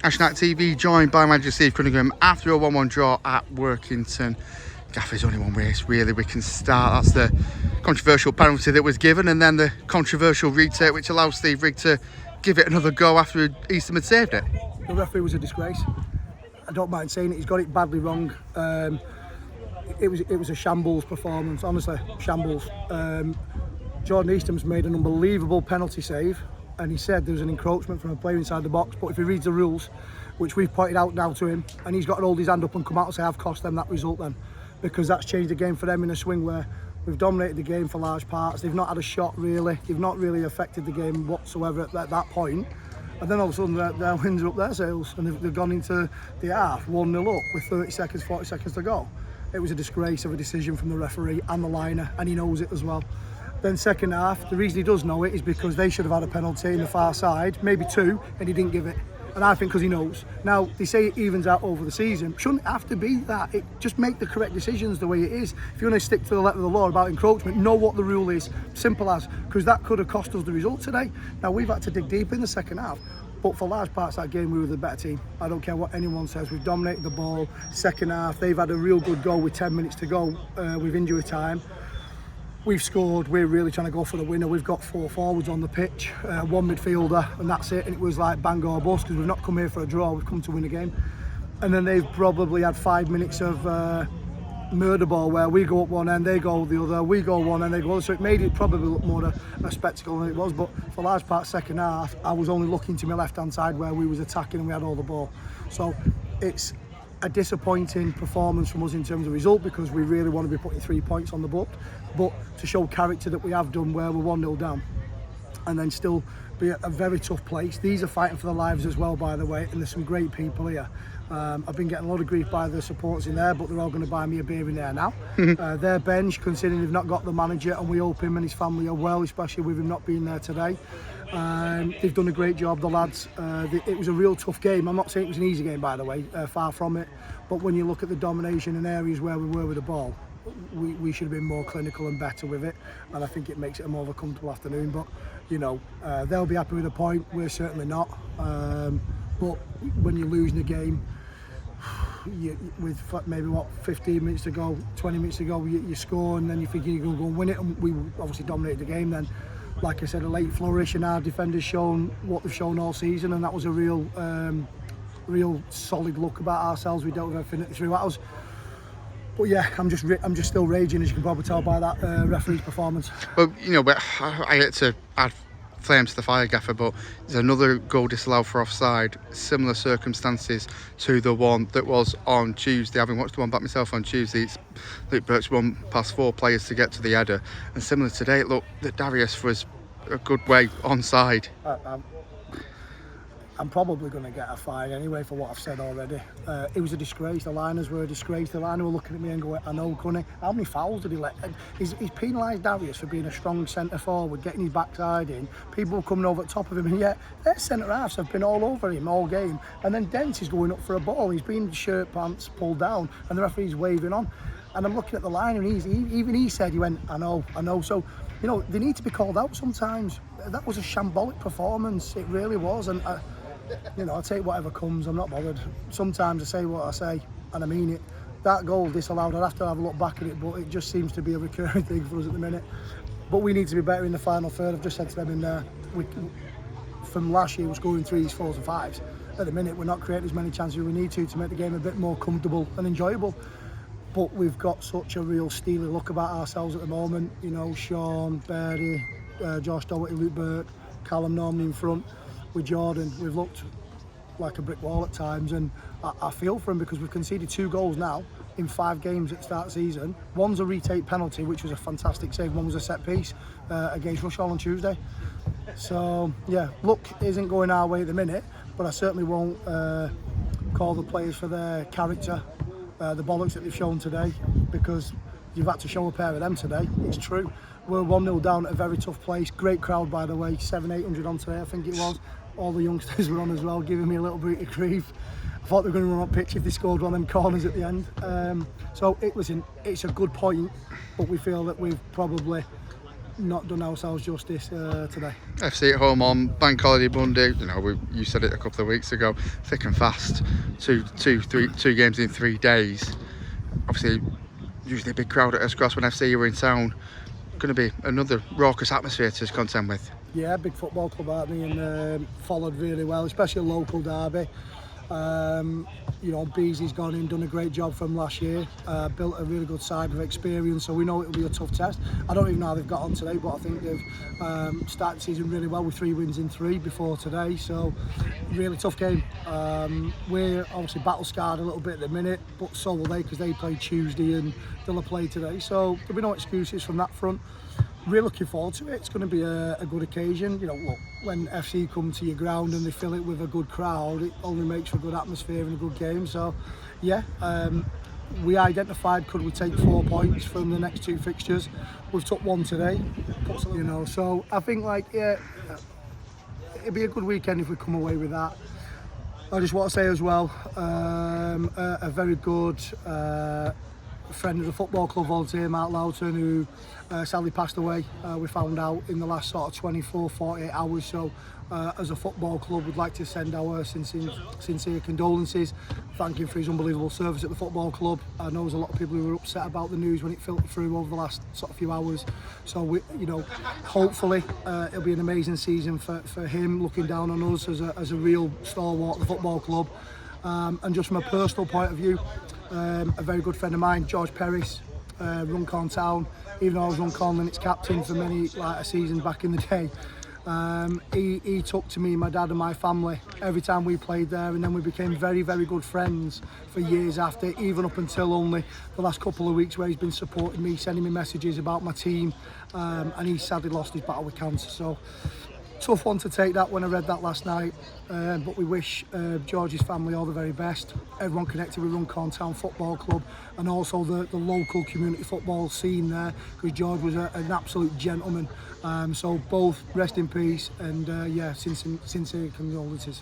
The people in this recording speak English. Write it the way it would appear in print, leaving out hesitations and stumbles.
Ashton TV, joined by manager Steve Cunningham after a 1-1 draw at Workington. Gaffer's only one race, really. We can start. That's the controversial penalty that was given, and then the controversial retake, which allows Steve Rigg to give it another go after Eastham had saved it. The referee was a disgrace. I don't mind saying it. He's got it badly wrong. It was a shambles performance, honestly, shambles. Jordan Eastham's made an unbelievable penalty save, and he said there was an encroachment from a player inside the box, but if he reads the rules, which we've pointed out now to him, and he's got to hold his hand up and come out and say I've cost them that result then, because that's changed the game for them in a swing where we've dominated the game for large parts. They've not had a shot really, they've not really affected the game whatsoever at that point. And then all of a sudden their wins are up their sails, and they've gone into the half 1-0 up with 30 seconds, 40 seconds to go. It was a disgrace of a decision from the referee and the liner, and he knows it as well. Then second half, the reason he does know it is because they should have had a penalty in the far side, maybe two, and he didn't give it. And I think because he knows. Now, they say it evens out over the season. Shouldn't have to be that. Just make the correct decisions the way it is. If you want to stick to the letter of the law about encroachment, know what the rule is. Simple as. Because that could have cost us the result today. Now, we've had to dig deep in the second half. But for large parts of that game, we were the better team. I don't care what anyone says. We've dominated the ball. Second half, they've had a real good goal with 10 minutes to go with injury time. We've scored, we're really trying to go for the winner. We've got 4 forwards on the pitch, 1 midfielder, and that's it. And it was like bang or bust, because we've not come here for a draw, we've come to win a game. And then they've probably had 5 minutes of murder ball where we go up one end, they go the other, we go one end, they go the other. So it made it probably look more a spectacle than it was. But for large part second half, I was only looking to my left-hand side where we was attacking and we had all the ball. So it's a disappointing performance from us in terms of result, because we really want to be putting 3 points on the book, but to show character that we have done where we're 1-0 down and then still be at a very tough place. These are fighting for their lives as well, by the way, and there's some great people here. I've been getting a lot of grief by the supporters in there, but they're all going to buy me a beer in there now. Their bench, considering they've not got the manager, and we hope him and his family are well, especially with him not being there today. They've done a great job, the lads. It was a real tough game. I'm not saying it was an easy game, by the way, far from it. But when you look at the domination in areas where we were with the ball, we should have been more clinical and better with it. And I think it makes it a more of a comfortable afternoon. But, you know, they'll be happy with a point. We're certainly not. But when you're losing a game, with maybe 15 minutes to go, 20 minutes to go, you score, and then you're thinking you're going to go and win it. And we obviously dominated the game then. Like I said, a late flourish, and our defenders shown what they've shown all season, and that was a real solid look about ourselves. We dealt with everything through us. But yeah, I'm just still raging, as you can probably tell by that referee's performance. Well, you know, but I hate to add flame to the fire, Gaffer, but there's another goal disallowed for offside, similar circumstances to the one that was on Tuesday. Having watched the one back myself on Tuesday, it's Luke Burke's run past 4 players to get to the header, and similar today, it looked that Darius was a good way onside. I'm probably going to get a fine anyway for what I've said already. It was a disgrace. The liners were a disgrace. The liner were looking at me and going, I know, Cunny. How many fouls did he let? He's penalised Darius for being a strong centre forward, getting his backside in. People coming over the top of him, and yet their centre halves have been all over him all game. And then Dent is going up for a ball. He's been shirt pants pulled down, and the referee's waving on. And I'm looking at the liner, and even he said, he went, I know. So, you know, they need to be called out sometimes. That was a shambolic performance. It really was. And you know, I'll take whatever comes, I'm not bothered. Sometimes I say what I say, and I mean it. That goal disallowed, I'd have to have a look back at it, but it just seems to be a recurring thing for us at the minute. But we need to be better in the final third. I've just said to them in there, from last year, we're scoring 3s, 4s and 5s. At the minute, we're not creating as many chances as we need to make the game a bit more comfortable and enjoyable. But we've got such a real steely look about ourselves at the moment. You know, Sean, Berry, Josh Doherty, Luke Burke, Callum Norman in front. With Jordan, we've looked like a brick wall at times, and I feel for him because we've conceded 2 goals now in 5 games at the start of the season. One's a retake penalty, which was a fantastic save. One was a set piece against Rushall on Tuesday. So yeah, luck isn't going our way at the minute, but I certainly won't call the players for their character, the bollocks that they've shown today, because you've had to show a pair of them today. It's true. We're 1-0 down at a very tough place. Great crowd, by the way. 700-800 on today, I think it was. All the youngsters were on as well, giving me a little bit of grief. I thought they were going to run on pitch if they scored one of them corners at the end. So it's a good point, but we feel that we've probably not done ourselves justice today. FC at home on Bank Holiday Monday. You said it a couple of weeks ago. Thick and fast. Two games in 3 days. Obviously, usually a big crowd at Cross when FC are in town. Going to be another raucous atmosphere to contend with. Yeah, big football club, aren't they? And followed really well, especially a local derby. Beasley's gone in, done a great job from last year, built a really good side of experience, so we know it'll be a tough test. I don't even know how they've got on today, but I think they've started the season really well with 3 wins in 3 before today, so really tough game. We're obviously battle scarred a little bit at the minute, but so will they, because they played Tuesday and they'll have played today, so there'll be no excuses from that front. Really looking forward to it. It's going to be a good occasion. Look, when FC come to your ground and they fill it with a good crowd, it only makes for a good atmosphere and a good game. So, yeah, we identified, could we take 4 points from the next 2 fixtures? We've took 1 today. So I think it'd be a good weekend if we come away with that. I just want to say as well, a very good friend of the football club volunteer, Mark Loughton, who sadly passed away. We found out in the last sort of 24-48 hours. So as a football club, we'd like to send our sincere condolences, thank him for his unbelievable service at the football club. I know there's a lot of people who were upset about the news when it filtered through over the last sort of few hours. So hopefully it'll be an amazing season for him, looking down on us as a real stalwart of the football club. And just from a personal point of view, a very good friend of mine, George Perris, Runcorn Town. Even though I was Runcorn Linnets captain for many a season back in the day, he took to me, my dad and my family every time we played there, and then we became very, very good friends for years after, even up until only the last couple of weeks, where he's been supporting me, sending me messages about my team, and he sadly lost his battle with cancer. So tough one to take that when I read that last night, but we wish George's family all the very best. Everyone connected with Runcorn Town Football Club, and also the local community football scene there, because George was an absolute gentleman. So both rest in peace, and sincere condolences.